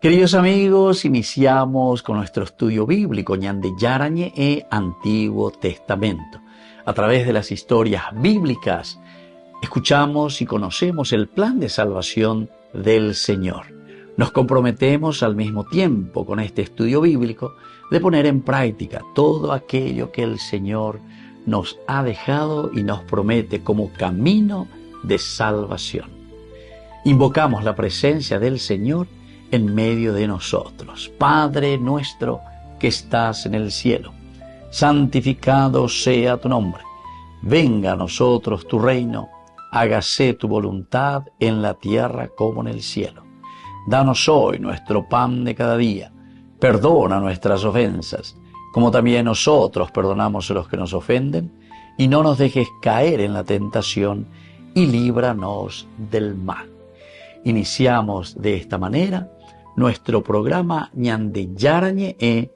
Queridos amigos, iniciamos con nuestro estudio bíblico Ñande Yarañe e Antiguo Testamento. A través de las historias bíblicas, escuchamos y conocemos el plan de salvación del Señor. Nos comprometemos al mismo tiempo con este estudio bíblico de poner en práctica todo aquello que el Señor nos ha dejado y nos promete como camino de salvación. Invocamos la presencia del Señor en medio de nosotros. Padre nuestro que estás en el cielo, santificado sea tu nombre. Venga a nosotros tu reino, hágase tu voluntad en la tierra como en el cielo. Danos hoy nuestro pan de cada día. Perdona nuestras ofensas, como también nosotros perdonamos a los que nos ofenden, y no nos dejes caer en la tentación, y líbranos del mal. Iniciamos de esta manera nuestro programa Ñande Yarañe e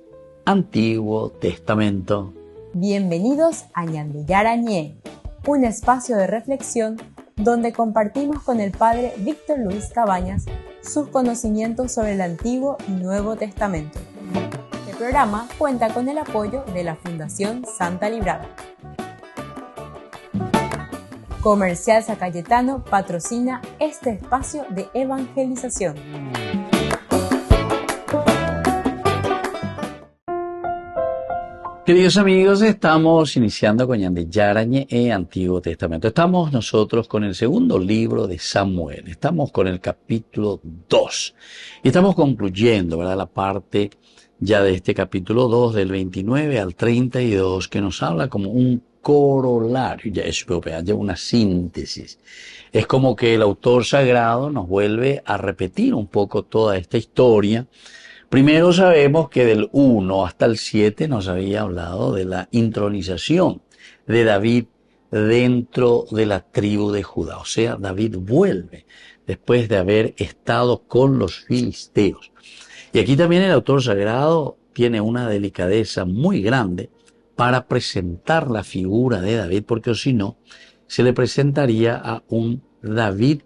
Antiguo Testamento. Bienvenidos a Ñande Yarañe, un espacio de reflexión donde compartimos con el Padre Víctor Luis Cabañas sus conocimientos sobre el Antiguo y Nuevo Testamento. Este programa cuenta con el apoyo de la Fundación Santa Librada. Comercial San Cayetano patrocina este espacio de evangelización. Queridos amigos, estamos iniciando con Ñande Yarañe e Antiguo Testamento. Estamos nosotros con el segundo libro de Samuel. Estamos con el capítulo 2. Y estamos concluyendo, ¿verdad?, la parte ya de este capítulo 2, del 29 al 32, que nos habla como un corolario, ya una síntesis. Es como que el autor sagrado nos vuelve a repetir un poco toda esta historia. Primero sabemos que del 1 hasta el 7 nos había hablado de la intronización de David dentro de la tribu de Judá. O sea, David vuelve después de haber estado con los filisteos. Y aquí también el autor sagrado tiene una delicadeza muy grande para presentar la figura de David, porque si no, se le presentaría a un David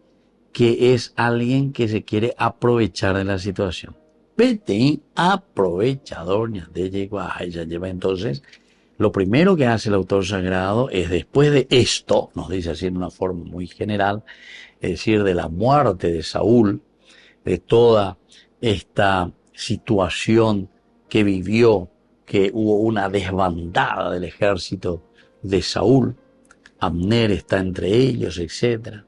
que es alguien que se quiere aprovechar de la situación. Peteín, aprovechador, ya lleva. Entonces, lo primero que hace el autor sagrado es, después de esto, nos dice así en una forma muy general, es decir, de la muerte de Saúl, de toda esta situación que vivió, que hubo una desbandada del ejército de Saúl, Abner está entre ellos, etc.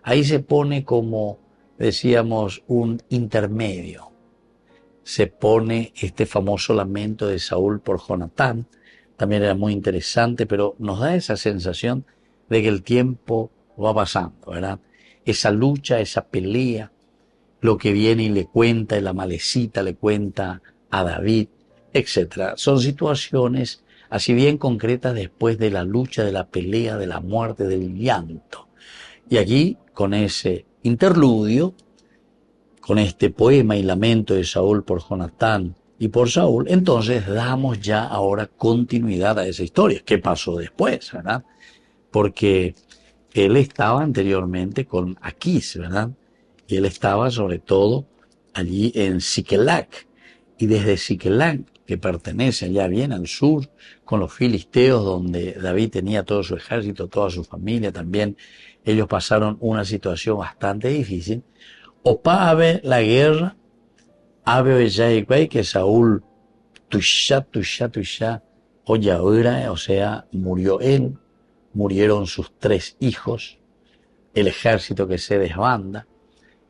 Ahí se pone como, decíamos, un intermedio. Se pone este famoso lamento de Saúl por Jonatán, también era muy interesante, pero nos da esa sensación de que el tiempo va pasando, ¿verdad? Esa lucha, esa pelea, lo que viene y le cuenta, y la malecita le cuenta a David, etc. Son situaciones así bien concretas después de la lucha, de la pelea, de la muerte, del llanto. Y aquí, con ese interludio, con este poema y lamento de Saúl por Jonatán y por Saúl, entonces damos ya ahora continuidad a esa historia. ¿Qué pasó después, verdad? Porque él estaba anteriormente con Aquís, ¿verdad? Y él estaba sobre todo allí en Siquelac. Y desde Siquelac, que pertenece allá bien al sur, con los filisteos, donde David tenía todo su ejército, toda su familia también, ellos pasaron una situación bastante difícil. Opa ave la guerra, ave que Saúl tuya, oyaura, o sea, murió él, murieron sus 3 hijos, el ejército que se desbanda.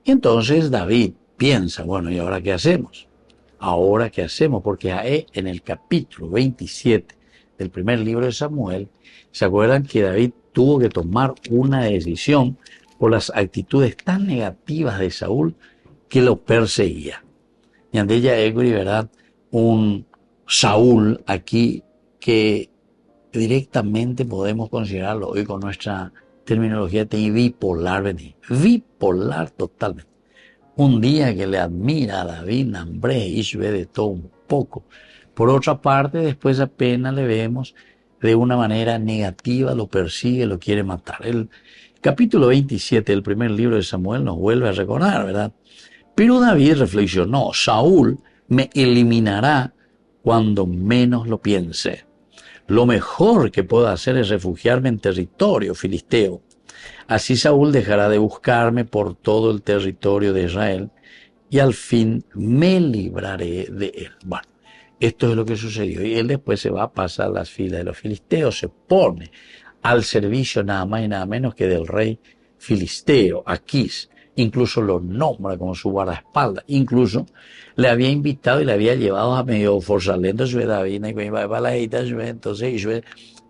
Y entonces David piensa, bueno, ¿y ahora qué hacemos? ¿Ahora qué hacemos? Porque en el capítulo 27 del primer libro de Samuel, ¿se acuerdan que David tuvo que tomar una decisión por las actitudes tan negativas de Saúl que lo perseguía? Y ante ella, ¿verdad? Un Saúl aquí que directamente podemos considerarlo hoy con nuestra terminología de bipolar, bipolar totalmente. Un día que le admira a David, Nambré, y ve de todo un poco. Por otra parte, después apenas le vemos de una manera negativa, lo persigue, lo quiere matar. El capítulo 27 del primer libro de Samuel nos vuelve a recordar, ¿verdad? Pero David reflexionó, Saúl me eliminará cuando menos lo piense. Lo mejor que puedo hacer es refugiarme en territorio filisteo. Así Saúl dejará de buscarme por todo el territorio de Israel y al fin me libraré de él. Bueno, esto es lo que sucedió. Y él después se va a pasar las filas de los filisteos, se pone al servicio nada más y nada menos que del rey filisteo, Aquís. Incluso lo nombra como su guardaespaldas. Incluso le había invitado y le había llevado a medio forzalento a David, entonces yo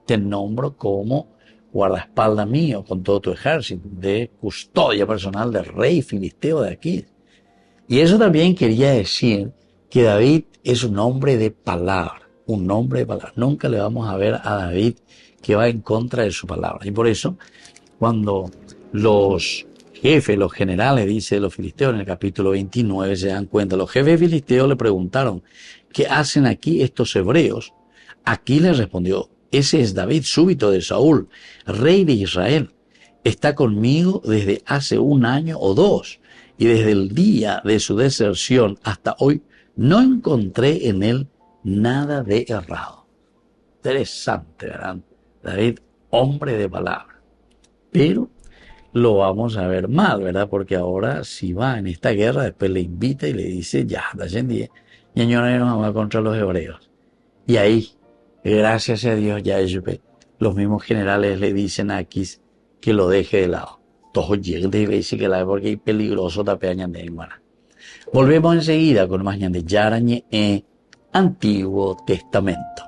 te nombro como guardaespaldas mío con todo tu ejército, de custodia personal del rey filisteo de Aquís. Y eso también quería decir que David es un hombre de palabra, un hombre de palabra. Nunca le vamos a ver a David que va en contra de su palabra. Y por eso, cuando los jefes, los generales, dice los filisteos en el capítulo 29, se dan cuenta, los jefes filisteos le preguntaron, ¿qué hacen aquí estos hebreos? Aquí les respondió, ese es David, súbito de Saúl, rey de Israel. Está conmigo desde hace 1 año o 2, y desde el día de su deserción hasta hoy no encontré en él nada de errado. Interesante, ¿verdad? David, hombre de palabra. Pero lo vamos a ver mal, ¿verdad? Porque ahora si va en esta guerra, después le invita y le dice, ya, ñañona nos vamos contra los hebreos. Y ahí, gracias a Dios, ya los mismos generales le dicen a Aquís que lo deje de lado. Todos llegan y dicen que la porque es peligroso tapeañan de hermana. Volvemos enseguida con más de Yarañe en Antiguo Testamento.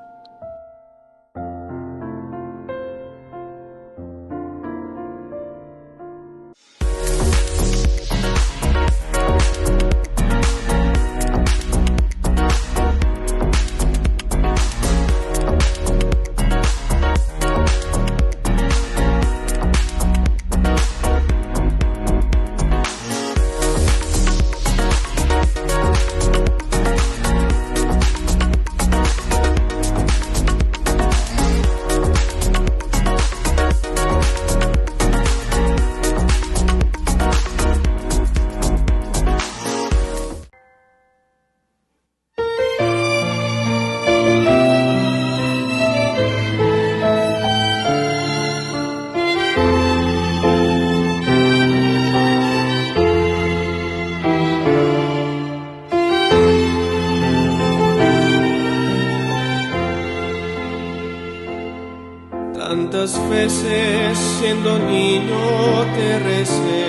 Tantas veces siendo niño te recé,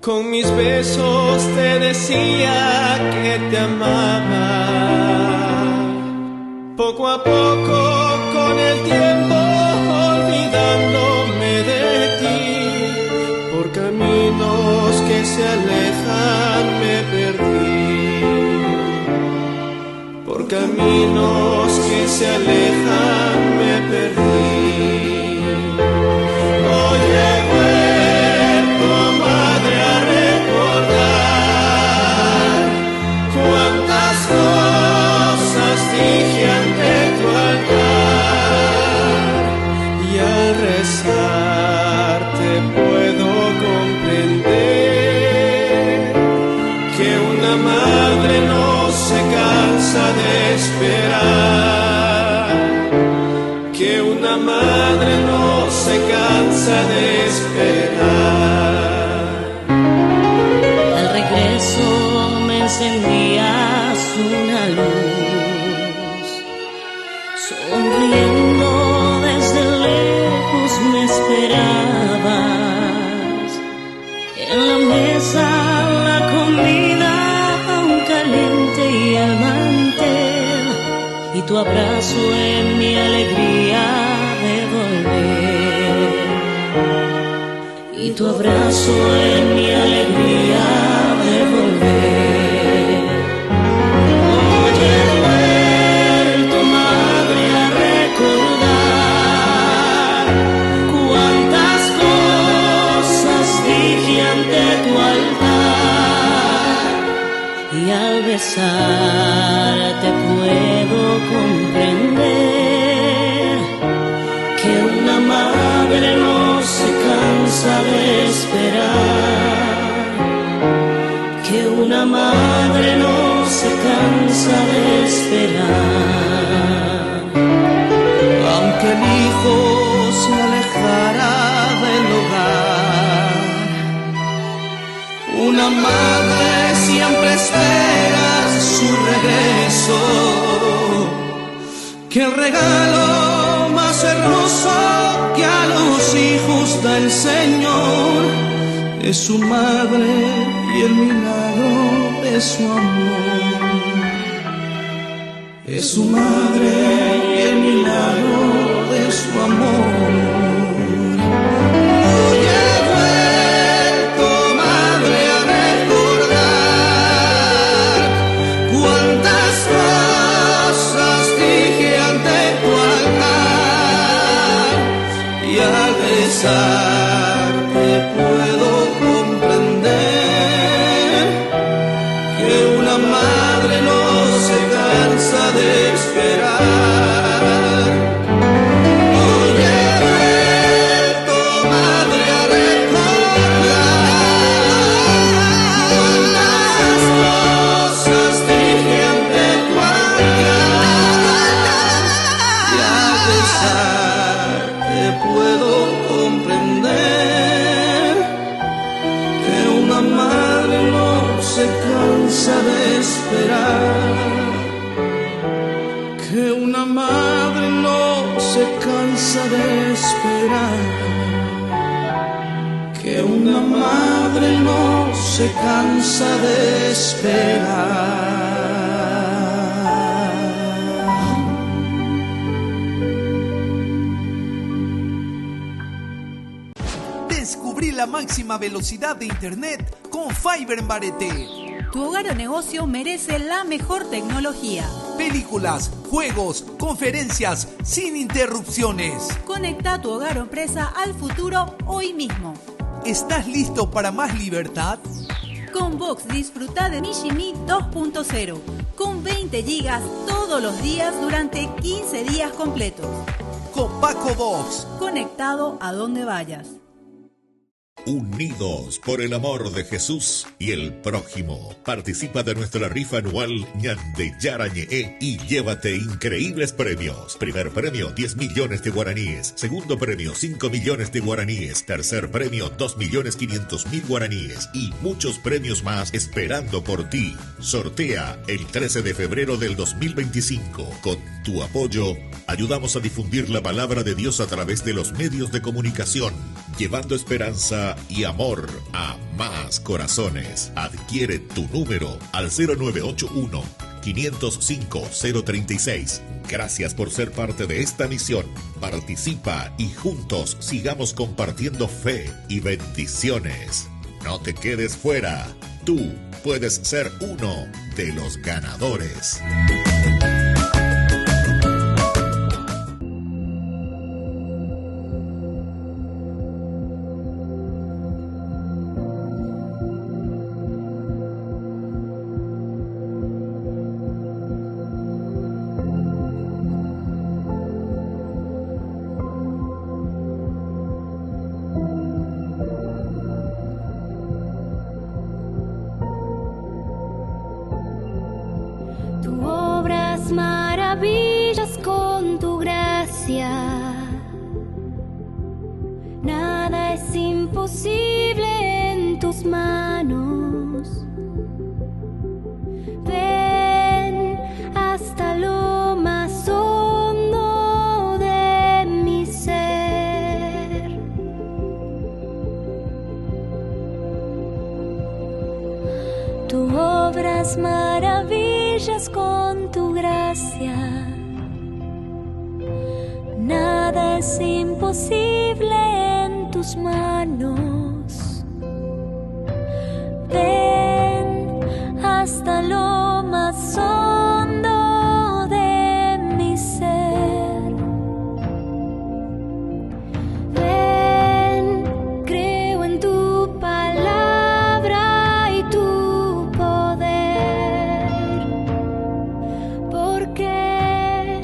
con mis besos te decía que te amaba. Poco a poco con el tiempo olvidándome de ti, por caminos que se alejan me perdí, por caminos que se alejan me perdí. Hoy he vuelto, madre, a recordar cuántas cosas dije ante tu altar, y al rezar te puedo comprender que una madre no se cansa de esperar, que una madre no se cansa de esperar. Al regreso me encendías una luz, sonriendo desde lejos me esperabas, en la mesa la comida aún caliente y el mantel, y tu abrazo en mi alegría de volver, y tu abrazo en mi alegría de volver. Hoy he vuelto, madre, a recordar cuántas cosas dije ante tu altar, y al besarte puedo comprender que una madre no se cansa de esperar. que una madre no se cansa de esperar. Aunque el hijo se alejara del hogar, una madre siempre espera su regreso. Que el regalo más hermoso que a los hijos da el Señor es su madre y el milagro de su amor. Es su madre y el milagro de su amor. Hoy he vuelto, madre, a recordar cuántas cosas dije ante tu altar, y al rezar te puedo comprender que una madre no se cansa de esperar. Hoy he vuelto, madre, a recordar cuántas cosas dije ante tu altar, y al rezar te puedo comprender que una madre no se cansa de esperar. Que una madre no se cansa de esperar. Que una madre no se cansa de esperar. Descubrí la máxima velocidad de internet con Fiber en Barete. Tu hogar o negocio merece la mejor tecnología. Películas, juegos, conferencias, sin interrupciones. Conecta tu hogar o empresa al futuro hoy mismo. ¿Estás listo para más libertad? Con Vox disfruta de Mishimi 2.0 con 20 gigas todos los días durante 15 días completos. Con Paco Vox. Conectado a donde vayas. Unidos por el amor de Jesús y el prójimo. Participa de nuestra rifa anual Ñande Yarañe y llévate increíbles premios. Primer premio 10 millones de guaraníes. Segundo premio 5 millones de guaraníes. Tercer premio 2.500.000 guaraníes. Y muchos premios más esperando por ti. Sortea el 13 de febrero del 2025. Con tu apoyo, ayudamos a difundir la palabra de Dios a través de los medios de comunicación, llevando esperanza y amor a más corazones. Adquiere tu número al 0981 505 036. Gracias por ser parte de esta misión. Participa y juntos sigamos compartiendo fe y bendiciones. No te quedes fuera. Tú puedes ser uno de los ganadores. Maravillas con tu gracia, nada es imposible en tus manos. Ven hasta lo más hondo de mi ser. Tú obras maravillas con tu gracia, nada es imposible en tus manos. Ven hasta lo más hondo de mi ser. Ven, creo en tu palabra y tu poder, porque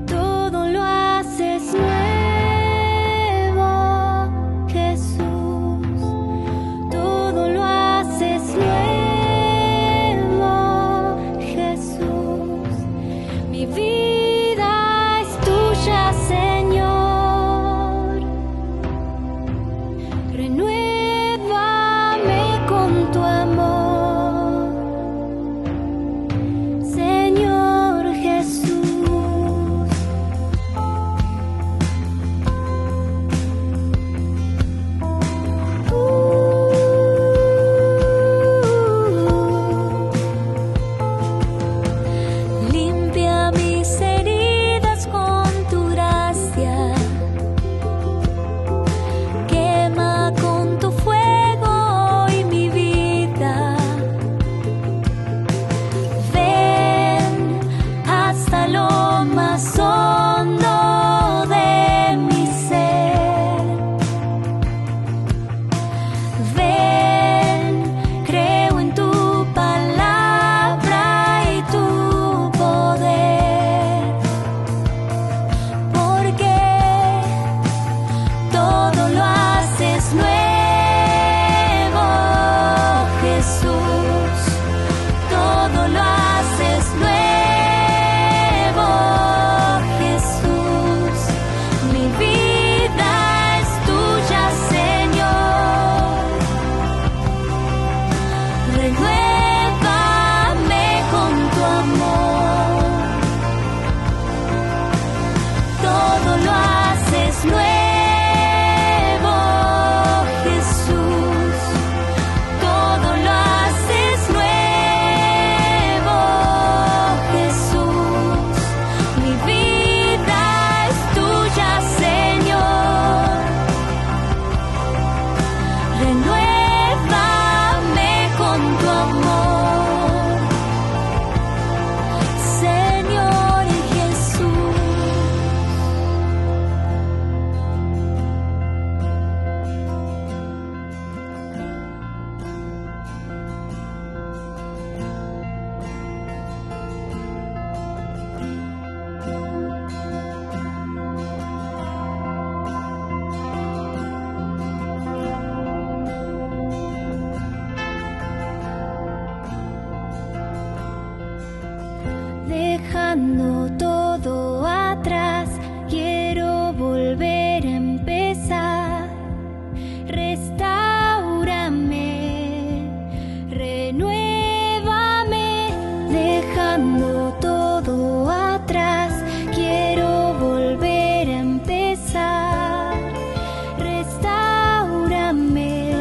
todo lo haces nuevo, Jesús. renuévame con tu amor. Todo lo haces nuevo, Jesús. Todo lo haces nuevo, Jesús. Mi vida es tuya, Señor. Renuévame con tu amor, Señor Jesús. Dejando todo atrás, quiero volver a empezar. Restáurame, renuévame. Dejando todo atrás, quiero volver a empezar. Restáurame,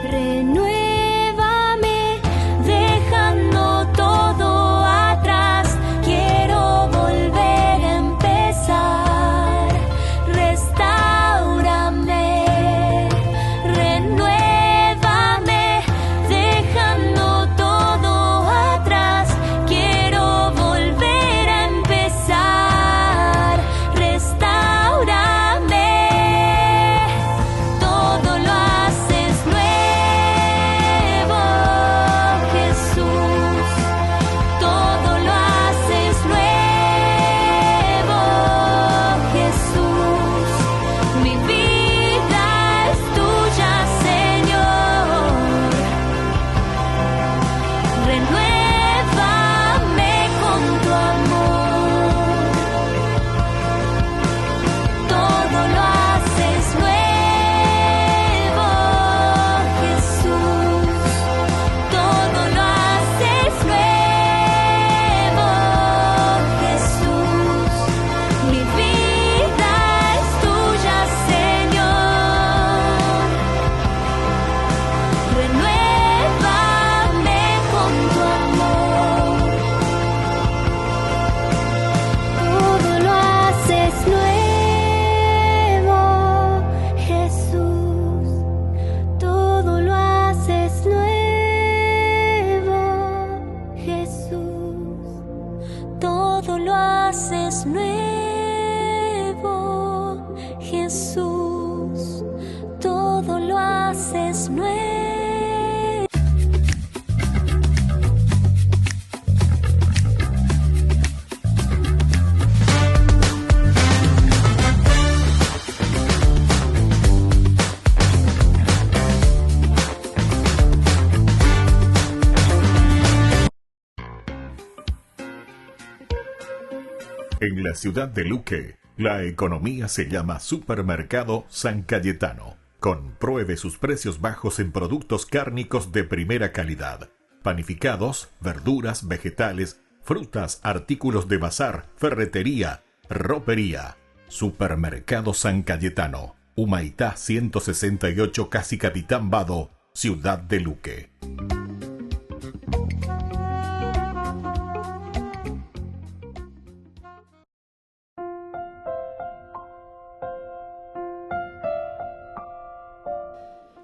renuévame. Dejando todo atrás, quiero volver a empezar. Restáurame, renuévame. Dejando todo atrás, quiero volver a empezar. Restáurame. Todo lo haces nuevo, Jesús. Todo lo haces nuevo, Jesús. Mi vida es tuya, Señor. Renuévame con tu amor. Todo lo haces nuevo, Jesús. Todo lo haces nuevo, Jesús. Mi vida es tuya, Señor. Renuévame con tu amor. Todo lo haces nuevo, Jesús. Todo lo haces nuevo, Jesús. Todo lo haces nuevo, Jesús. Todo lo haces nuevo. En la ciudad de Luque, la economía se llama Supermercado San Cayetano. Compruebe sus precios bajos en productos cárnicos de primera calidad. Panificados, verduras, vegetales, frutas, artículos de bazar, ferretería, ropería. Supermercado San Cayetano. Humaitá 168, Casi Capitán Vado, ciudad de Luque.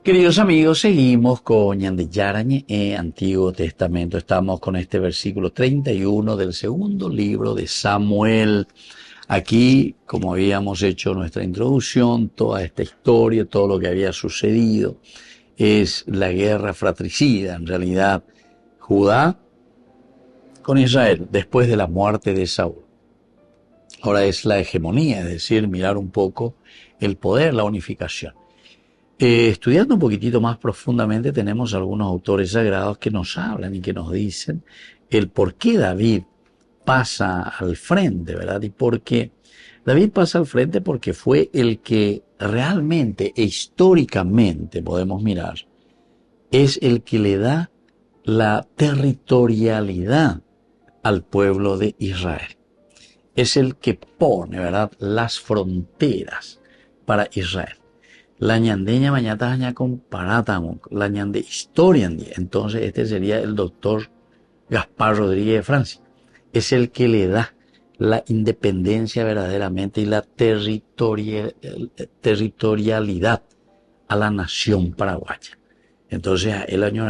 Queridos amigos, seguimos con Ñande Yarañe Antiguo Testamento. Estamos con este versículo 31 del segundo libro de Samuel. Aquí, como habíamos hecho nuestra introducción, toda esta historia, todo lo que había sucedido, es la guerra fratricida, en realidad, Judá con Israel, después de la muerte de Saúl. Ahora es la hegemonía, es decir, mirar un poco el poder, la unificación. Estudiando un poquitito más profundamente, tenemos algunos autores sagrados que nos hablan y que nos dicen el por qué David pasa al frente, ¿verdad? Y por qué David pasa al frente, porque fue el que realmente e históricamente, podemos mirar, es el que le da la territorialidad al pueblo de Israel. Es el que pone, ¿verdad?, las fronteras para Israel. La ñandeña mañana ya comparada la ñande historia. Entonces este sería el doctor Gaspar Rodríguez de Francia. Es el que le da la independencia verdaderamente y la territorialidad a la nación paraguaya. Entonces el año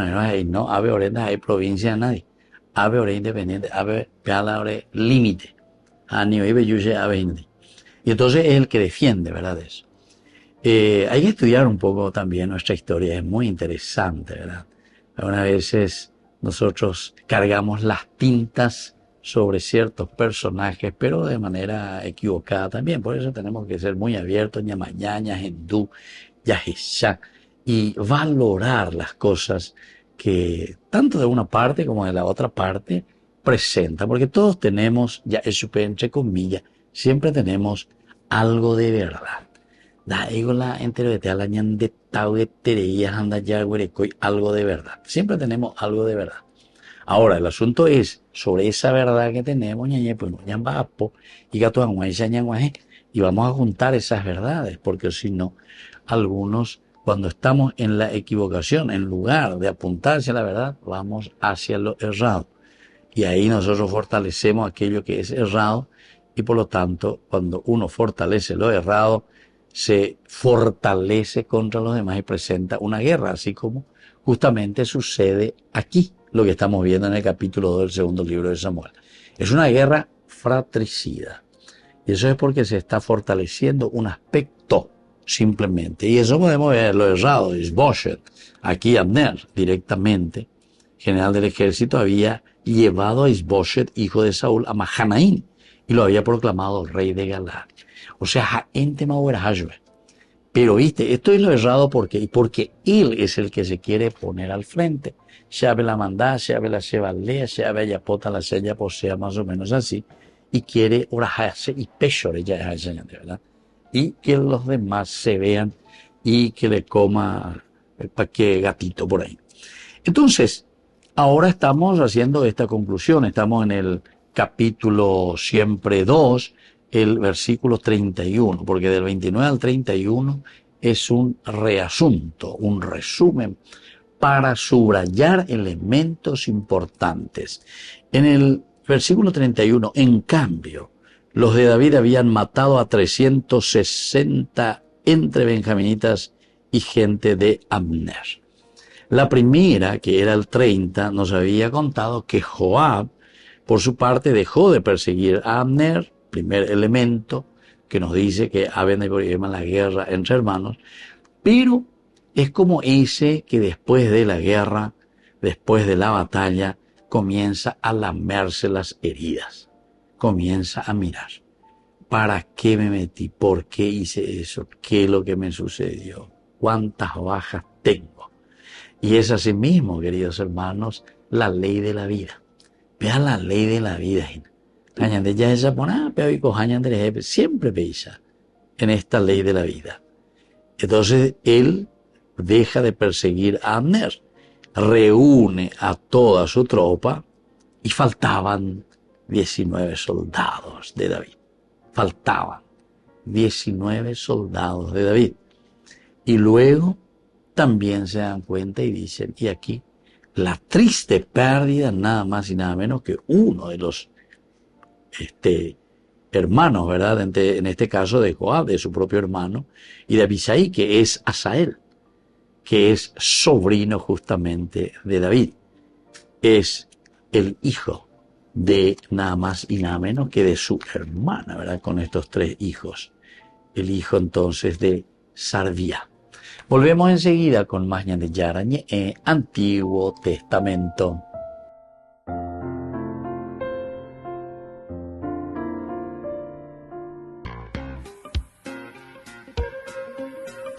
no ave orenda hay provincia nadie, ave ore independiente, ave peala ore límite, a nivel yuye ave indi. Y entonces es el que defiende, ¿verdad? Eso. Hay que estudiar un poco también nuestra historia, es muy interesante, ¿verdad? Algunas veces nosotros cargamos las tintas sobre ciertos personajes, pero de manera equivocada también. Por eso tenemos que ser muy abiertos, ñamañaña, hindú, yajishá, y valorar las cosas que tanto de una parte como de la otra parte presentan, porque todos tenemos, ya eso entre comillas, siempre tenemos algo de verdad. Algo de verdad. Siempre tenemos algo de verdad. Ahora, el asunto es, sobre esa verdad que tenemos, y vamos a juntar esas verdades, porque si no, algunos, cuando estamos en la equivocación, en lugar de apuntar hacia la verdad, vamos hacia lo errado. Y ahí nosotros fortalecemos aquello que es errado, y por lo tanto, cuando uno fortalece lo errado, se fortalece contra los demás y presenta una guerra, así como justamente sucede aquí, lo que estamos viendo en el capítulo 2 del segundo libro de Samuel. Es una guerra fratricida. Y eso es porque se está fortaleciendo un aspecto simplemente. Y eso podemos ver lo errado. Isboset, aquí Abner, directamente, general del ejército, había llevado a Isboset, hijo de Saúl, a Mahanaín, y lo había proclamado rey de Galaad. O sea, pero viste, esto es lo errado porque él es el que se quiere poner al frente. Shabe la mandá, Shabe la chevalea, Shabe yapota la sella posea, más o menos así, y quiere orajarse y pechore ya es ¿verdad? Y que los demás se vean y que le coma que gatito por ahí. Entonces, ahora estamos haciendo esta conclusión, estamos en el capítulo siempre 2, el versículo 31, porque del 29 al 31 es un reasunto, un resumen para subrayar elementos importantes. En el versículo 31, en cambio, los de David habían matado a 360 entre benjaminitas y gente de Abner. La primera, que era el 30, nos había contado que Joab, por su parte, dejó de perseguir a Abner, primer elemento que nos dice que Abner y la guerra entre hermanos, pero es como ese que después de la guerra, después de la batalla, comienza a lamerse las heridas, comienza a mirar. ¿Para qué me metí? ¿Por qué hice eso? ¿Qué es lo que me sucedió? ¿Cuántas bajas tengo? Y es así mismo, queridos hermanos, la ley de la vida. Vean la ley de la vida. Siempre veisa en esta ley de la vida. Entonces él deja de perseguir a Abner, reúne a toda su tropa y faltaban 19 soldados de David. Faltaban 19 soldados de David. Y luego también se dan cuenta y dicen, y aquí la triste pérdida nada más y nada menos que uno de los hermanos, ¿verdad? En este caso de Joab, de su propio hermano, y de Abisai, que es Asael, que es sobrino justamente de David. Es el hijo de nada más y nada menos que de su hermana, ¿verdad? Con estos tres hijos. El hijo entonces de Sarvía. Volvemos enseguida con más Ñande Yarañe en Antiguo Testamento.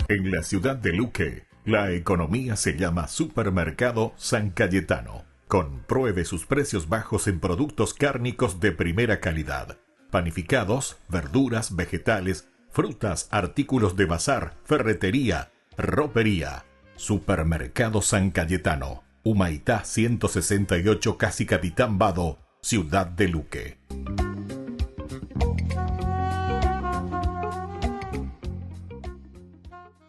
En la ciudad de Luque, la economía se llama Supermercado San Cayetano. Compruebe sus precios bajos en productos cárnicos de primera calidad. Panificados, verduras, vegetales, frutas, artículos de bazar, ferretería, ropería. Supermercado San Cayetano. Humaitá 168, Casi Capitán Vado, Ciudad de Luque.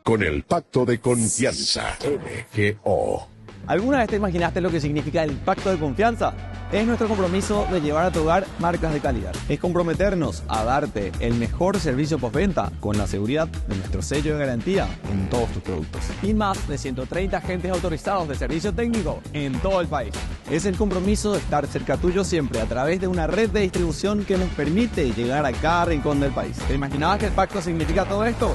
Con el Pacto de Confianza, MGO. ¿Alguna vez te imaginaste lo que significa el Pacto de Confianza? Es nuestro compromiso de llevar a tu hogar marcas de calidad. Es comprometernos a darte el mejor servicio postventa con la seguridad de nuestro sello de garantía en todos tus productos. Y más de 130 agentes autorizados de servicio técnico en todo el país. Es el compromiso de estar cerca tuyo siempre a través de una red de distribución que nos permite llegar a cada rincón del país. ¿Te imaginabas que el pacto significa todo esto?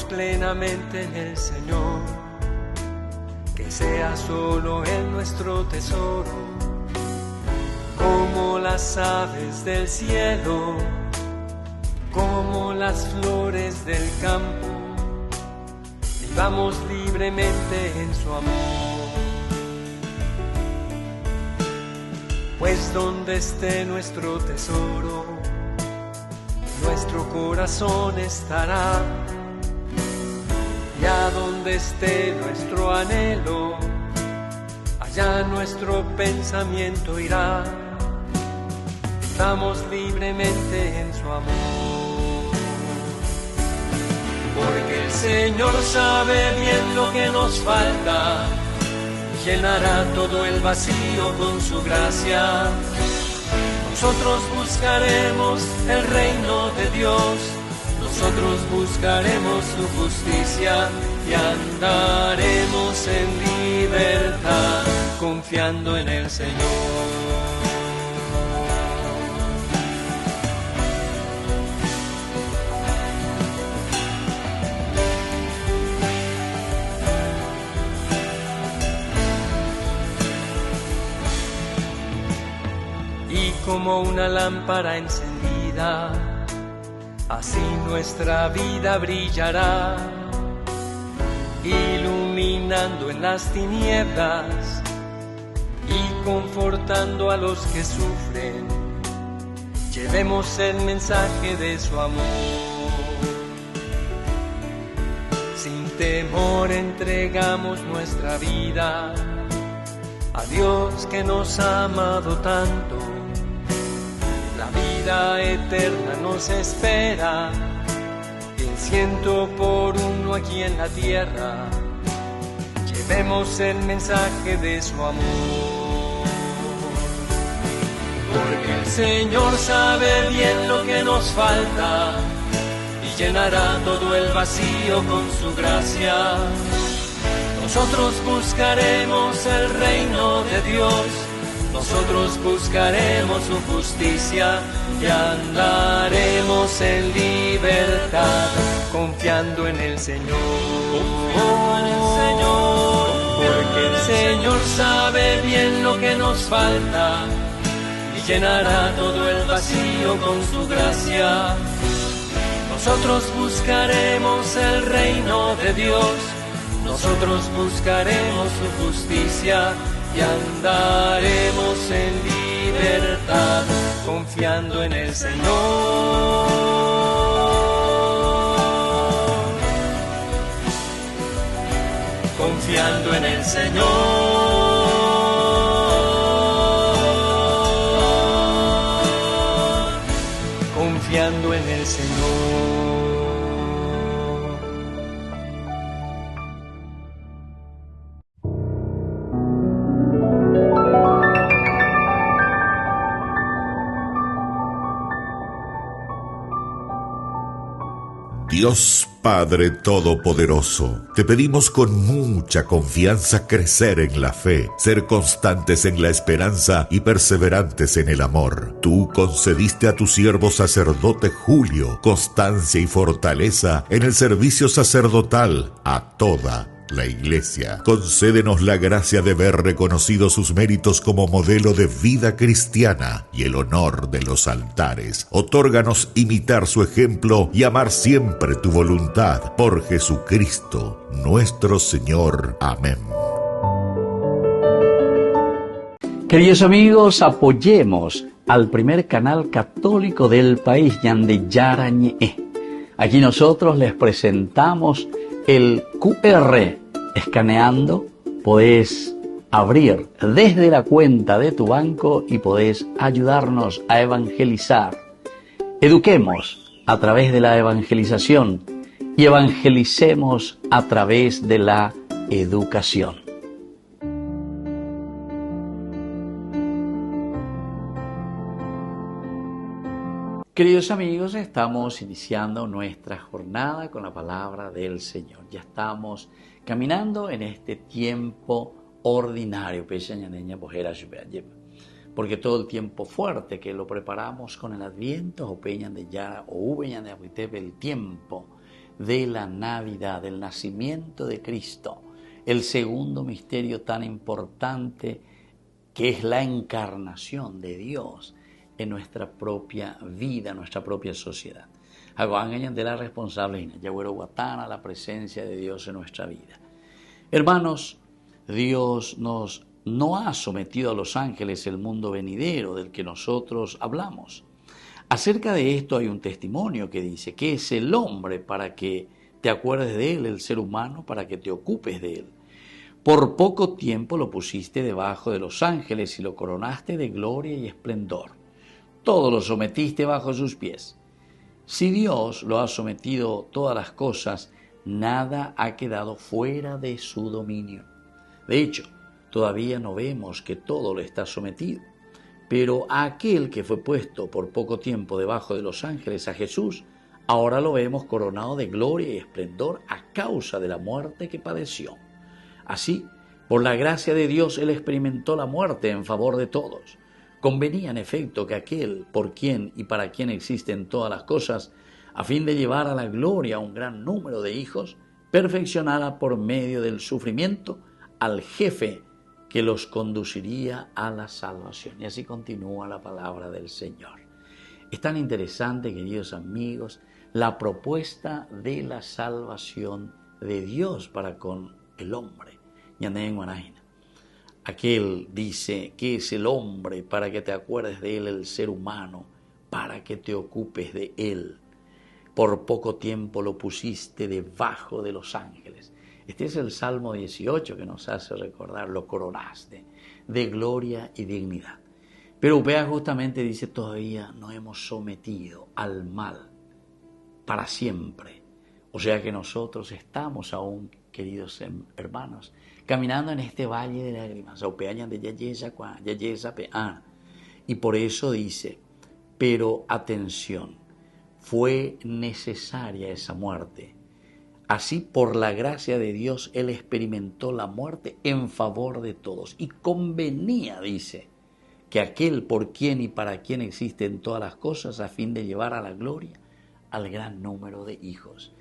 Plenamente en el Señor, que sea solo Él nuestro tesoro, como las aves del cielo, como las flores del campo, vivamos libremente en su amor. Pues donde esté nuestro tesoro, nuestro corazón estará. Allá donde esté nuestro anhelo, allá nuestro pensamiento irá. Estamos libremente en su amor. Porque el Señor sabe bien lo que nos falta, llenará todo el vacío con su gracia. Nosotros buscaremos el reino de Dios, nosotros buscaremos su justicia y andaremos en libertad, confiando en el Señor. Y como una lámpara encendida, así nuestra vida brillará, iluminando en las tinieblas y confortando a los que sufren. Llevemos el mensaje de su amor. Sin temor entregamos nuestra vida a Dios que nos ha amado tanto. Vida eterna nos espera, en 100 aquí en la tierra. Llevemos el mensaje de su amor. Porque el Señor sabe bien lo que nos falta y llenará todo el vacío con su gracia. Nosotros buscaremos el reino de Dios, nosotros buscaremos su justicia y andaremos en libertad, confiando en el Señor. Porque el Señor sabe bien lo que nos falta y llenará todo el vacío con su gracia. Nosotros buscaremos el reino de Dios, nosotros buscaremos su justicia y andaremos en libertad, confiando en el Señor. Confiando en el Señor. Confiando en el Señor. Dios Padre Todopoderoso, te pedimos con mucha confianza crecer en la fe, ser constantes en la esperanza y perseverantes en el amor. Tú concediste a tu siervo sacerdote Julio constancia y fortaleza en el servicio sacerdotal a toda la Iglesia. Concédenos la gracia de ver reconocidos sus méritos como modelo de vida cristiana y el honor de los altares. Otórganos imitar su ejemplo y amar siempre tu voluntad. Por Jesucristo, nuestro Señor. Amén. Queridos amigos, apoyemos al primer canal católico del país, Ñande Yarañe. Aquí nosotros les presentamos el QR. Escaneando, podés abrir desde la cuenta de tu banco y podés ayudarnos a evangelizar. Eduquemos a través de la evangelización y evangelicemos a través de la educación. Queridos amigos, estamos iniciando nuestra jornada con la palabra del Señor. Ya estamos caminando en este tiempo ordinario, porque todo el tiempo fuerte que lo preparamos con el Adviento, o peñan de Yara, o ubeñan de Abuitepe, el tiempo de la Navidad, del nacimiento de Cristo, el segundo misterio tan importante que es la encarnación de Dios en nuestra propia vida, nuestra propia sociedad. Hagan de la responsabilidad, la presencia de Dios en nuestra vida. Hermanos, Dios no ha sometido a los ángeles el mundo venidero del que nosotros hablamos. Acerca de esto hay un testimonio que dice que es el hombre para que te acuerdes de él, el ser humano para que te ocupes de él. Por poco tiempo lo pusiste debajo de los ángeles y lo coronaste de gloria y esplendor. Todo lo sometiste bajo sus pies. Si Dios lo ha sometido todas las cosas, nada ha quedado fuera de su dominio. De hecho, todavía no vemos que todo le está sometido. Pero a aquel que fue puesto por poco tiempo debajo de los ángeles, a Jesús, ahora lo vemos coronado de gloria y esplendor a causa de la muerte que padeció. Así, por la gracia de Dios, Él experimentó la muerte en favor de todos. Convenía, en efecto, que aquel por quien y para quien existen todas las cosas, a fin de llevar a la gloria a un gran número de hijos, perfeccionara por medio del sufrimiento al jefe que los conduciría a la salvación. Y así continúa la palabra del Señor. Es tan interesante, queridos amigos, la propuesta de la salvación de Dios para con el hombre. Aquel dice que es el hombre para que te acuerdes de él, el ser humano, para que te ocupes de él. Por poco tiempo lo pusiste debajo de los ángeles. Este es el Salmo 18 que nos hace recordar, lo coronaste de gloria y dignidad. Pero Upea justamente dice, todavía no hemos sometido al mal para siempre. O sea que nosotros estamos aún, queridos hermanos, caminando en este valle de lágrimas. Y por eso dice, pero atención, fue necesaria esa muerte. Así, por la gracia de Dios, Él experimentó la muerte en favor de todos. Y convenía, dice, que aquel por quien y para quien existen todas las cosas, a fin de llevar a la gloria al gran número de hijos.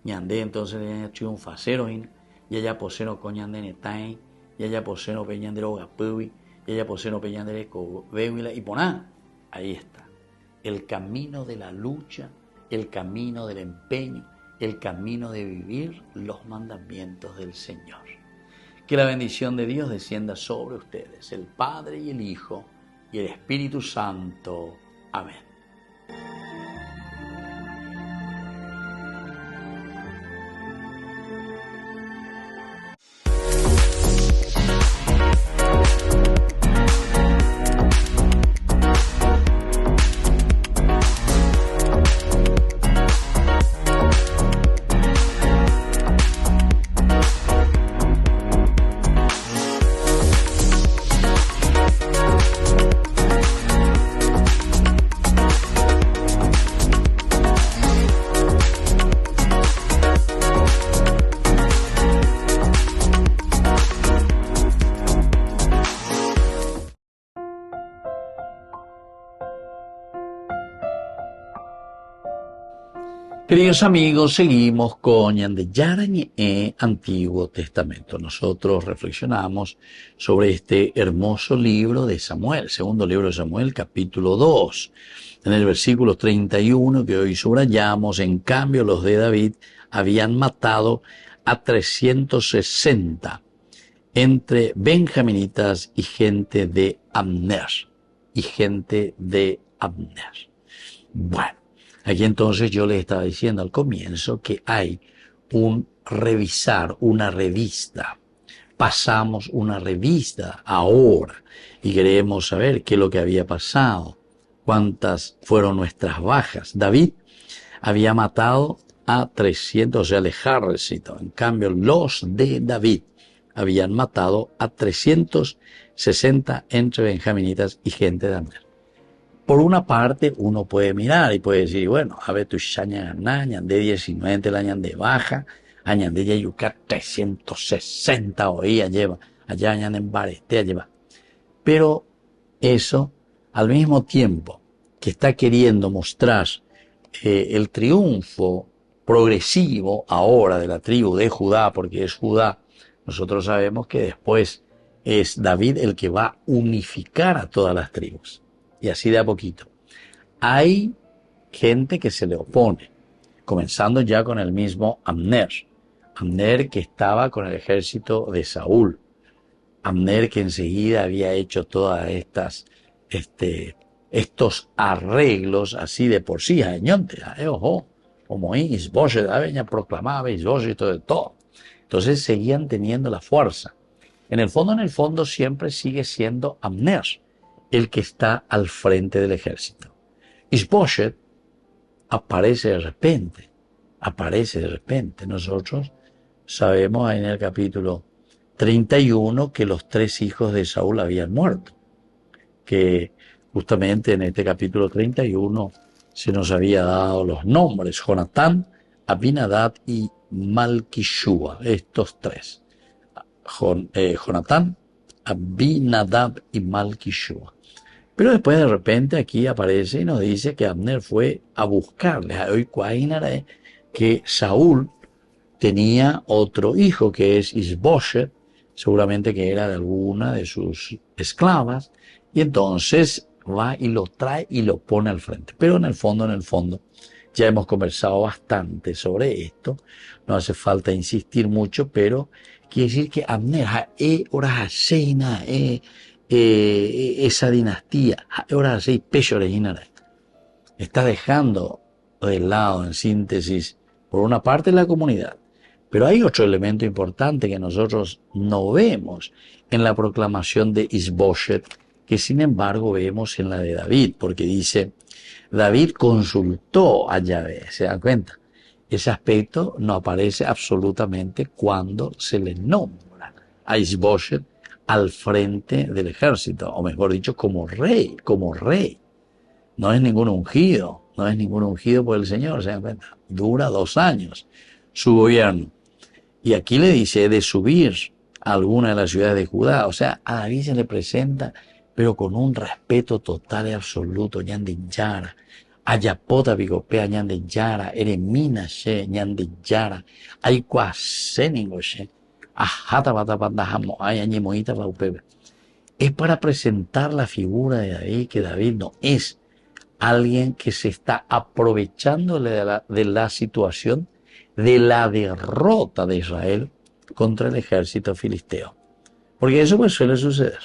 Ñandé entonces ya triunfa ceroin, ya ya poseno coñande netain, ya ya poseno peñandero gapubi, ya ya poseno peñandere cobévila y poná. Ahí está. El camino de la lucha, el camino del empeño, el camino de vivir los mandamientos del Señor. Que la bendición de Dios descienda sobre ustedes, el Padre y el Hijo y el Espíritu Santo. Amén. Queridos amigos, seguimos con Ñande Yarañe Antiguo Testamento. Nosotros reflexionamos sobre este hermoso libro de Samuel, segundo libro de Samuel, capítulo 2. En el versículo 31 que hoy subrayamos, en cambio los de David habían matado a 360 entre benjaminitas y gente de Abner. Bueno. Aquí entonces yo les estaba diciendo al comienzo que hay un revisar, una revista. Pasamos una revista ahora y queremos saber qué es lo que había pasado, cuántas fueron nuestras bajas. David había matado a 300, o sea, el ejército. En cambio, los de David habían matado a 360 entre benjaminitas y gente de Abner. Por una parte, uno puede mirar y puede decir, bueno, a ver, tu Ñande 19 la Ñande baja, Ñande Yayuca 360 hoy lleva, allá Ñande en Baretea lleva. Pero eso, al mismo tiempo que está queriendo mostrar el triunfo progresivo ahora de la tribu de Judá, porque es Judá, nosotros sabemos que después es David el que va a unificar a todas las tribus. Y así de a poquito. Hay gente que se le opone, comenzando ya con el mismo Abner. Abner que estaba con el ejército de Saúl. Abner que enseguida había hecho todas estos arreglos así de por sí. Ojo, como Isboshet, venía proclamaba Isboshet y todo. Entonces seguían teniendo la fuerza. En el fondo siempre sigue siendo Abner el que está al frente del ejército. Isboshet aparece de repente. Nosotros sabemos ahí en el capítulo 31 que los 3 hijos de Saúl habían muerto. Que justamente en este capítulo 31 se nos había dado los nombres: Jonatán, Abinadab y Malquishua. Estos 3. Jonatán, Abinadab y Malquishua. Pero después de repente aquí aparece y nos dice que Abner fue a buscarles. Hoy cuainaré que Saúl tenía otro hijo que es Isboshet, seguramente que era de alguna de sus esclavas, y entonces va y lo trae y lo pone al frente. Pero en el fondo, ya hemos conversado bastante sobre esto, no hace falta insistir mucho, pero quiere decir que Abner, esa dinastía, está dejando de lado, en síntesis, por una parte la comunidad, pero hay otro elemento importante que nosotros no vemos en la proclamación de Isboshet, que sin embargo vemos en la de David, porque dice, David consultó a Yahvé, ¿se dan cuenta? Ese aspecto no aparece absolutamente cuando se le nombra a Isboshet al frente del ejército, o mejor dicho, como rey. No es ningún ungido por el Señor, ¿se dan cuenta? Dura 2 años su gobierno. Y aquí le dice de subir a alguna de las ciudades de Judá, o sea, a David se le presenta, pero con un respeto total y absoluto, Ñande Yara, Ayapota Bigopea Ñande Yara, Eremina She Ñande Yara, Aycuaseningo She, es para presentar la figura de David, que David no es alguien que se está aprovechando de la situación de la derrota de Israel contra el ejército filisteo. Porque eso pues suele suceder.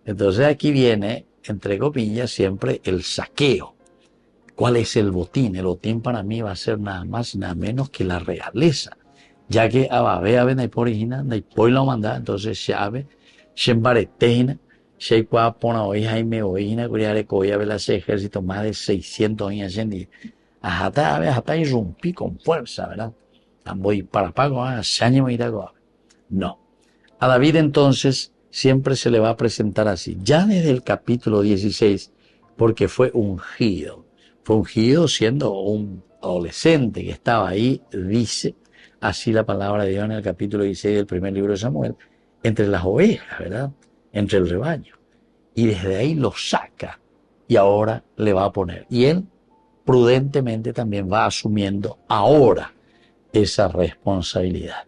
Entonces aquí viene, entre comillas, siempre el saqueo. ¿Cuál es el botín? El botín para mí va a ser nada más y nada menos que la realeza. Ya que Ababe Benaipo original, Naipo la mandada, entonces Shabe, Shembareteina, Sheikwa Pona hoy Jaime Oina, Curiare Coya Velas ejército, más de 600 años en hasta irrumpí con fuerza, ¿verdad? Voy para pago, no. A David entonces siempre se le va a presentar así, ya desde el capítulo 16, porque fue ungido siendo un adolescente que estaba ahí, dice así la palabra de Dios en el capítulo 16 del primer libro de Samuel, entre las ovejas, ¿verdad? Entre el rebaño. Y desde ahí lo saca y ahora le va a poner. Y él prudentemente también va asumiendo ahora esa responsabilidad.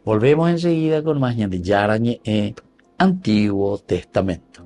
Volvemos enseguida con más Ñande Yarañe en Antiguo Testamento.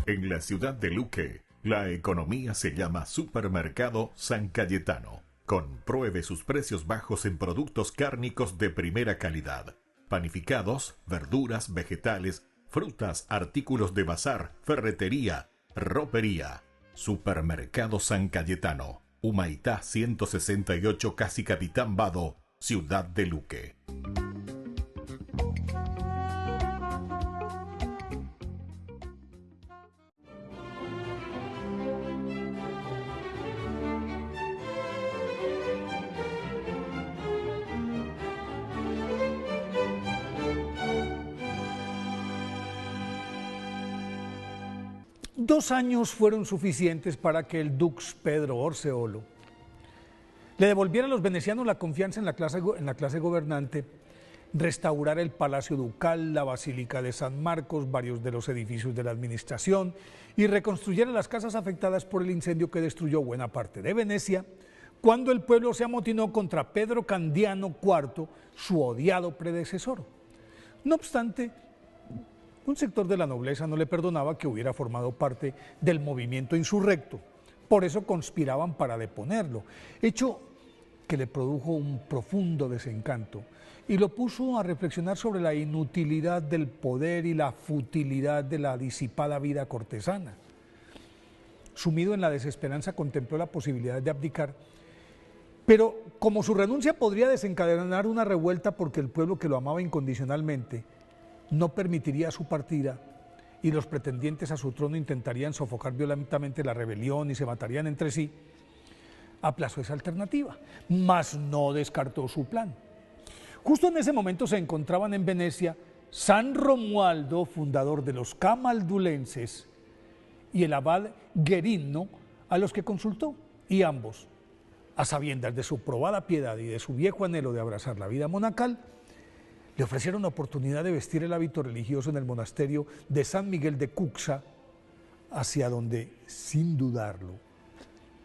En la ciudad de Luque, la economía se llama Supermercado San Cayetano. Compruebe sus precios bajos en productos cárnicos de primera calidad. Panificados, verduras, vegetales, frutas, artículos de bazar, ferretería, ropería. Supermercado San Cayetano, Humaitá 168, Casi Capitán Vado, ciudad de Luque. Dos años fueron suficientes para que el dux Pedro Orseolo le devolviera a los venecianos la confianza en la clase gobernante, restaurar el Palacio Ducal, la Basílica de San Marcos, varios de los edificios de la administración y reconstruyera las casas afectadas por el incendio que destruyó buena parte de Venecia, cuando el pueblo se amotinó contra Pedro Candiano IV, su odiado predecesor. No obstante, un sector de la nobleza no le perdonaba que hubiera formado parte del movimiento insurrecto, por eso conspiraban para deponerlo, hecho que le produjo un profundo desencanto y lo puso a reflexionar sobre la inutilidad del poder y la futilidad de la disipada vida cortesana. Sumido en la desesperanza, contempló la posibilidad de abdicar, pero como su renuncia podría desencadenar una revuelta porque el pueblo que lo amaba incondicionalmente no permitiría su partida y los pretendientes a su trono intentarían sofocar violentamente la rebelión y se matarían entre sí, aplazó esa alternativa, mas no descartó su plan. Justo en ese momento se encontraban en Venecia San Romualdo, fundador de los camaldulenses, y el abad Guerino, a los que consultó, y ambos, a sabiendas de su probada piedad y de su viejo anhelo de abrazar la vida monacal, le ofrecieron la oportunidad de vestir el hábito religioso en el monasterio de San Miguel de Cuxa, hacia donde, sin dudarlo,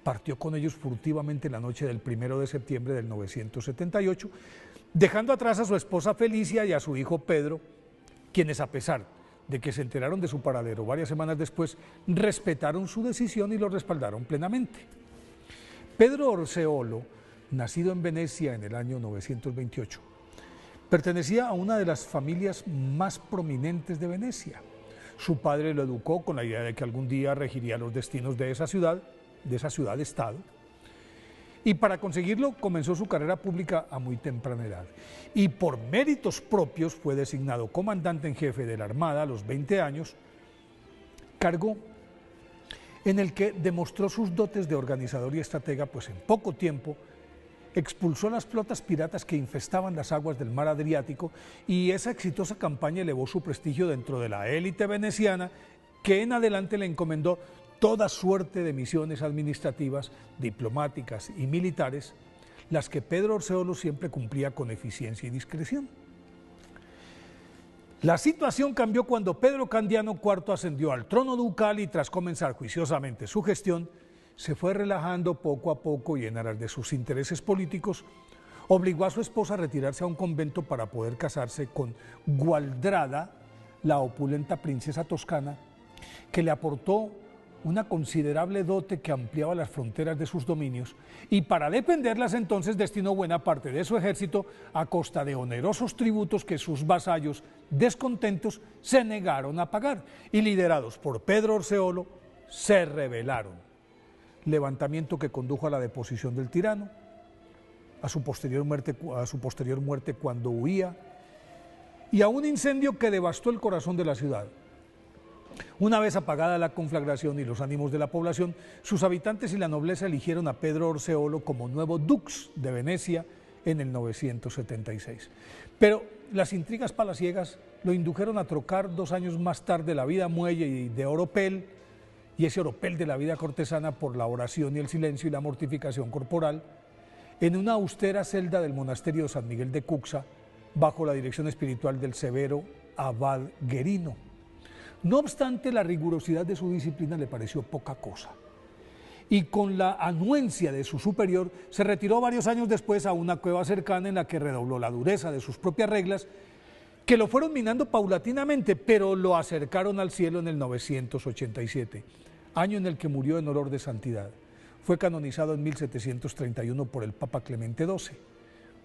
partió con ellos furtivamente la noche del 1 de septiembre del 978, dejando atrás a su esposa Felicia y a su hijo Pedro, quienes, a pesar de que se enteraron de su paradero varias semanas después, respetaron su decisión y lo respaldaron plenamente. Pedro Orseolo, nacido en Venecia en el año 928, pertenecía a una de las familias más prominentes de Venecia. Su padre lo educó con la idea de que algún día regiría los destinos de esa ciudad-estado, y para conseguirlo comenzó su carrera pública a muy temprana edad. Y por méritos propios fue designado comandante en jefe de la Armada a los 20 años, cargo en el que demostró sus dotes de organizador y estratega, pues en poco tiempo expulsó las flotas piratas que infestaban las aguas del mar Adriático, y esa exitosa campaña elevó su prestigio dentro de la élite veneciana, que en adelante le encomendó toda suerte de misiones administrativas, diplomáticas y militares, las que Pedro Orseolo siempre cumplía con eficiencia y discreción. La situación cambió cuando Pedro Candiano IV ascendió al trono ducal y, tras comenzar juiciosamente su gestión, se fue relajando poco a poco y en aras de sus intereses políticos, obligó a su esposa a retirarse a un convento para poder casarse con Gualdrada, la opulenta princesa toscana, que le aportó una considerable dote que ampliaba las fronteras de sus dominios, y para defenderlas entonces destinó buena parte de su ejército a costa de onerosos tributos que sus vasallos, descontentos, se negaron a pagar, y liderados por Pedro Orseolo, se rebelaron. Levantamiento que condujo a la deposición del tirano, a su posterior muerte cuando huía, y a un incendio que devastó el corazón de la ciudad. Una vez apagada la conflagración y los ánimos de la población, sus habitantes y la nobleza eligieron a Pedro Orseolo como nuevo dux de Venecia en el 976. Pero las intrigas palaciegas lo indujeron a trocar 2 años más tarde la vida muelle y de oropel, y ese oropel de la vida cortesana, por la oración y el silencio y la mortificación corporal, en una austera celda del monasterio de San Miguel de Cuxa, bajo la dirección espiritual del severo abad Guerino. No obstante, la rigurosidad de su disciplina le pareció poca cosa, y con la anuencia de su superior se retiró varios años después a una cueva cercana en la que redobló la dureza de sus propias reglas, que lo fueron minando paulatinamente, pero lo acercaron al cielo en el 987, año en el que murió en olor de santidad. Fue canonizado en 1731 por el Papa Clemente XII.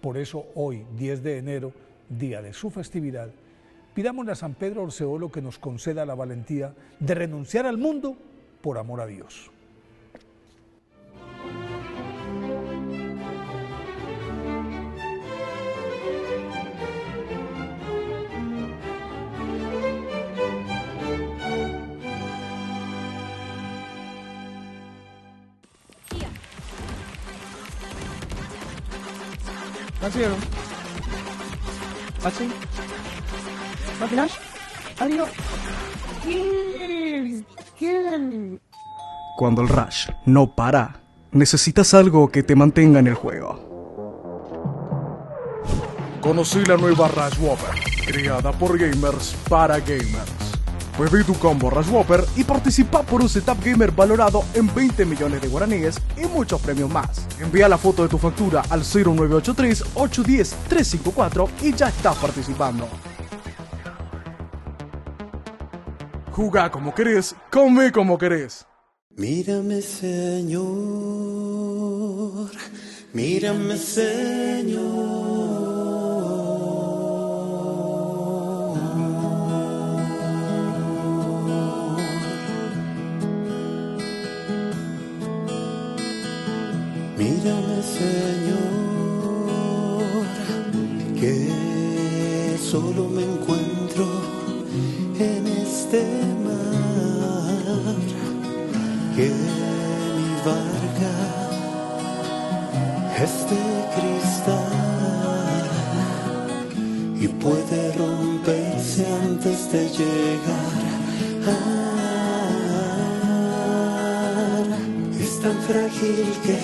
Por eso hoy, 10 de enero, día de su festividad, pidámosle a San Pedro Orseolo que nos conceda la valentía de renunciar al mundo por amor a Dios. Pasero. Así. ¿Máquinas? Adiós. Cuando el rush no para, necesitas algo que te mantenga en el juego. Conocí la nueva Rush Whopper, creada por gamers para gamers. Pedí tu combo Rush Whopper y participa por un setup gamer valorado en 20 millones de guaraníes y muchos premios más. Envía la foto de tu factura al 0983-810-354 y ya estás participando. Jugá como querés, come como querés. Mírame, Señor, mírame, Señor. Mírame, Señor, que solo me encuentro en este mar, que mi barca es de cristal y puede romperse antes de llegar. Es tan frágil que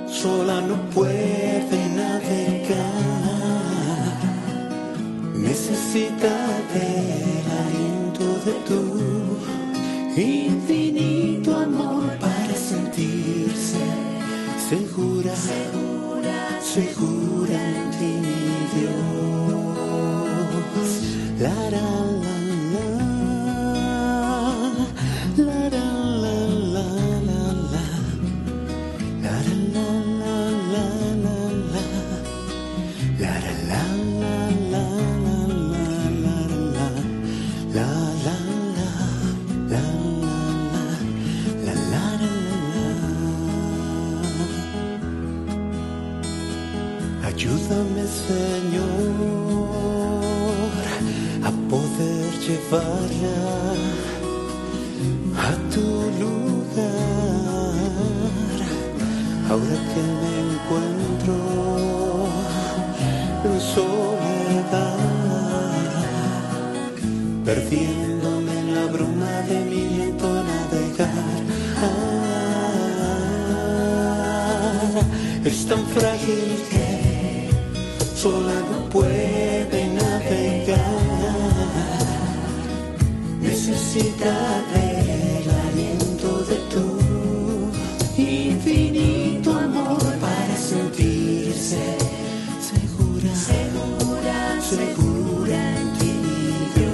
sola no puede navegar, necesita del aliento de tu infinito amor para sentirse segura, segura en ti, mi Dios. La la la la la la la la. Ayúdame, Señor, a poder llevarla a tu lugar, ahora que me encuentro en soledad, perdiéndome en la bruma de mi lento navegar. Es tan frágil que sola no puede navegar, necesita del aliento de tu infinito amor para sentirse segura, segura, segura en ti, Dios.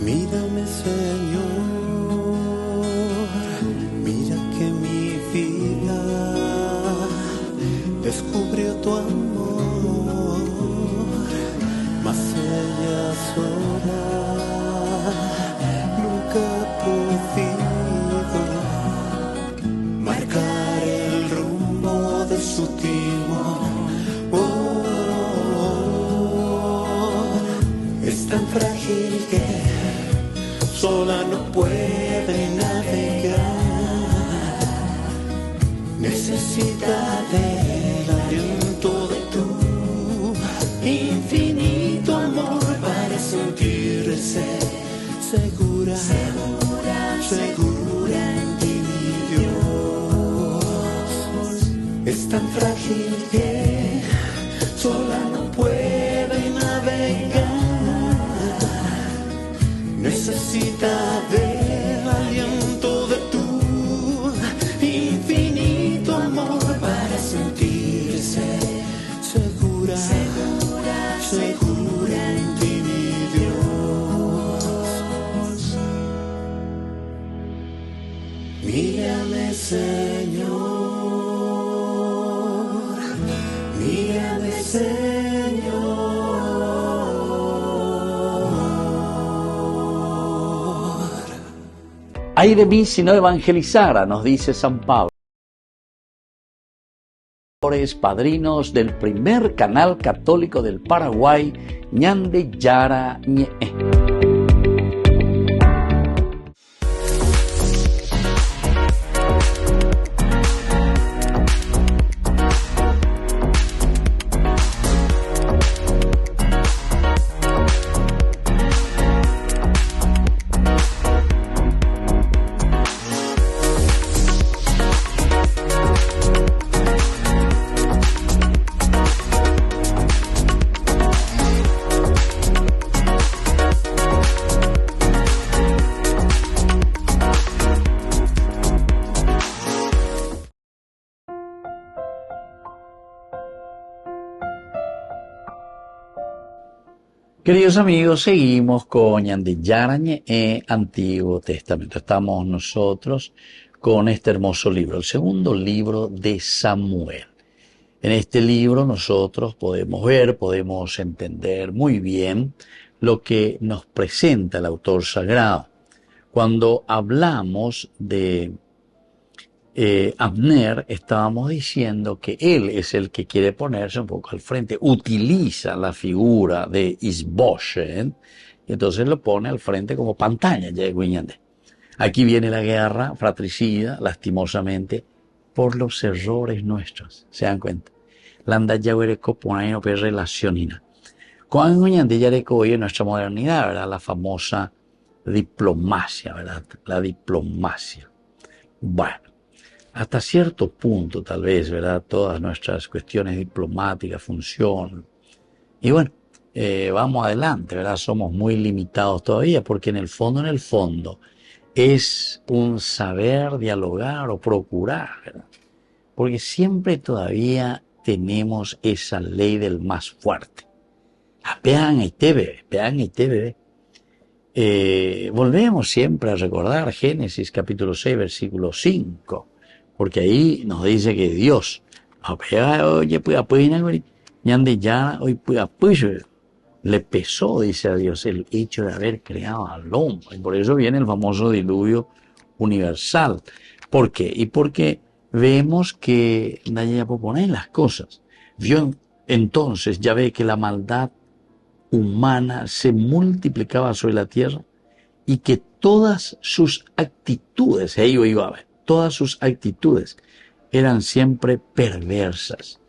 Mírame, Señor, mira que mi vida descubrió tu amor, mas ella sola nunca ha podido marcar el rumbo de su timón. Es tan frágil que necesita del aliento de tu infinito amor para sentirse segura, segura en ti, mi Dios. Es tan frágil que sola no puede navegar, necesita del aliento de tu infinito amor para sentirse segura, segura en ti, mi Dios. Mírame, Señor, mírame, Señor. Ay de mí si no evangelizara, nos dice San Pablo. Padrinos del primer canal católico del Paraguay, Ñande Yara Ñe. Queridos amigos, seguimos con Ñande Yarañe e Antiguo Testamento. Estamos nosotros con este hermoso libro, el segundo libro de Samuel. En este libro nosotros podemos ver, podemos entender muy bien lo que nos presenta el autor sagrado. Cuando hablamos de Abner, estábamos diciendo que él es el que quiere ponerse un poco al frente, utiliza la figura de Isboset y entonces lo pone al frente como pantalla. Aquí viene la guerra fratricida, lastimosamente, por los errores nuestros. ¿Se dan cuenta? Landa yaguereco pone no relacionina. Con hoy en nuestra modernidad, ¿verdad? La famosa diplomacia, ¿verdad? La diplomacia. Bueno, hasta cierto punto, tal vez, ¿verdad? Todas nuestras cuestiones diplomáticas funcionan. Y bueno, vamos adelante, ¿verdad? Somos muy limitados todavía porque en el fondo, es un saber dialogar o procurar, ¿verdad? Porque siempre todavía tenemos esa ley del más fuerte. Pean y te bebé. Volvemos siempre a recordar Génesis capítulo 6, versículo 5. Porque ahí nos dice que Dios, le pesó, dice a Dios, el hecho de haber creado al hombre. Y por eso viene el famoso diluvio universal. ¿Por qué? Y porque vemos que nadie propone las cosas. Entonces ya ve que la maldad humana se multiplicaba sobre la tierra y que todas sus actitudes, todas sus actitudes eran siempre perversas.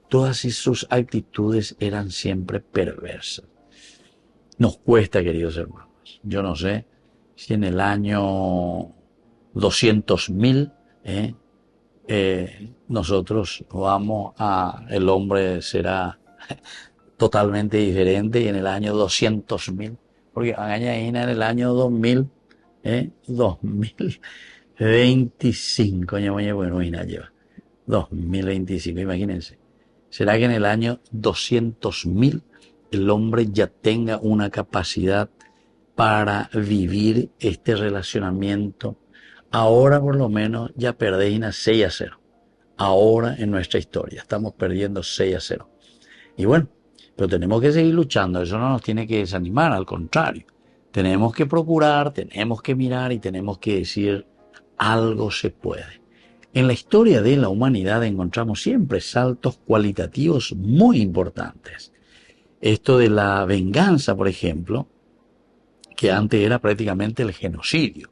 Todas sus actitudes eran siempre perversas. Nos cuesta, queridos hermanos. Yo no sé si en el año 200.000 nosotros el hombre será totalmente diferente y en el año 200.000, porque en el año 2025, 2025, imagínense. ¿Será que en el año 200.000 el hombre ya tenga una capacidad para vivir este relacionamiento? Ahora por lo menos ya perdéis 6-0. Ahora en nuestra historia estamos perdiendo 6-0. Y bueno, pero tenemos que seguir luchando, eso no nos tiene que desanimar, al contrario. Tenemos que procurar, tenemos que mirar y tenemos que decir, algo se puede. En la historia de la humanidad encontramos siempre saltos cualitativos muy importantes. Esto de la venganza, por ejemplo, que antes era prácticamente el genocidio.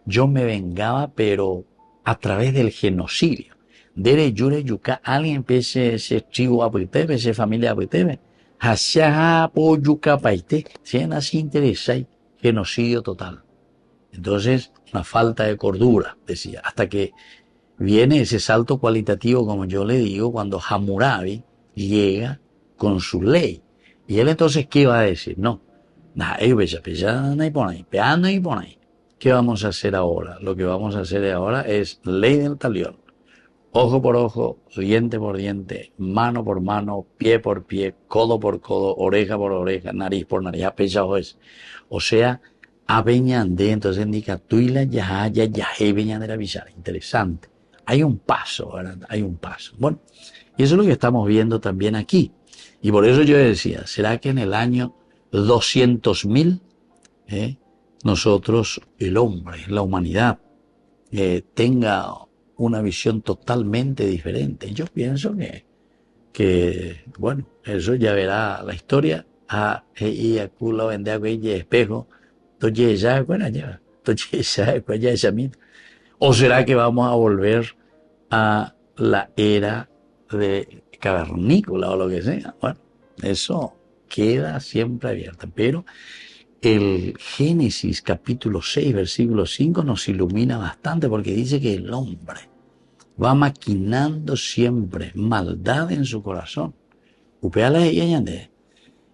Yo me vengaba, pero a través del genocidio. Dere yure yuka alguien pese se tribu apitebe, se familia apitebe. Hacia po yuka paite. Si así interesa, genocidio total. Entonces, una falta de cordura, decía, hasta que viene ese salto cualitativo, como yo le digo, cuando Hammurabi llega con su ley. Y él entonces, ¿qué va a decir? No, ¿qué vamos a hacer ahora? Lo que vamos a hacer ahora es ley del talión. Ojo por ojo, diente por diente, mano por mano, pie por pie, codo por codo, oreja por oreja, nariz por nariz, apechado es. O sea, aveñande, entonces indica tuila ya veñande la villar. Interesante. Hay un paso, ¿verdad? Hay un paso. Bueno, y eso es lo que estamos viendo también aquí. Y por eso yo decía, ¿será que en el año 200.000 nosotros, el hombre, la humanidad, tenga una visión totalmente diferente? Yo pienso que bueno, eso ya verá la historia. Espejo. ¿O será que vamos a volver a la era de cavernícola o lo que sea? Bueno, eso queda siempre abierto. Pero el Génesis capítulo 6, versículo 5 nos ilumina bastante porque dice que el hombre va maquinando siempre maldad en su corazón.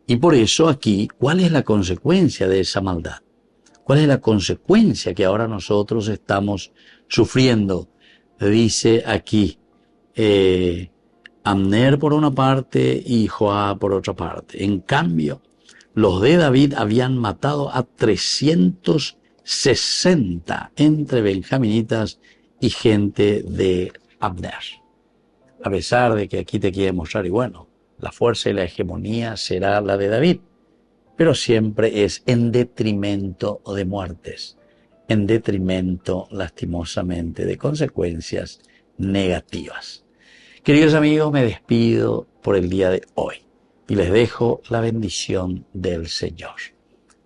Y por eso aquí, ¿cuál es la consecuencia de esa maldad? ¿Cuál es la consecuencia que ahora nosotros estamos sufriendo? Dice aquí, Abner por una parte y Joab por otra parte. En cambio, los de David habían matado a 360 entre benjaminitas y gente de Abner. A pesar de que aquí te quiere mostrar, y bueno, la fuerza y la hegemonía será la de David, pero siempre es en detrimento de muertes, en detrimento, lastimosamente, de consecuencias negativas. Queridos amigos, me despido por el día de hoy y les dejo la bendición del Señor,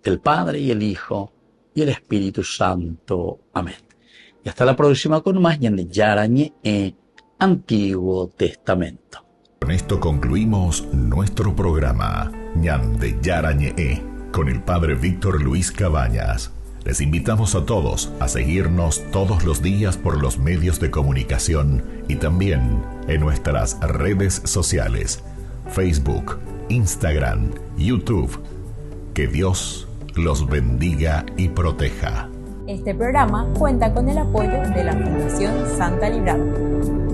el Padre y el Hijo y el Espíritu Santo. Amén. Y hasta la próxima con más Ñande Yarañe Antiguo Testamento. Con esto concluimos nuestro programa Ñande Yarañe con el Padre Víctor Luis Cabañas. Les invitamos a todos a seguirnos todos los días por los medios de comunicación y también en nuestras redes sociales, Facebook, Instagram, YouTube. Que Dios los bendiga y proteja. Este programa cuenta con el apoyo de la Fundación Santa Librada.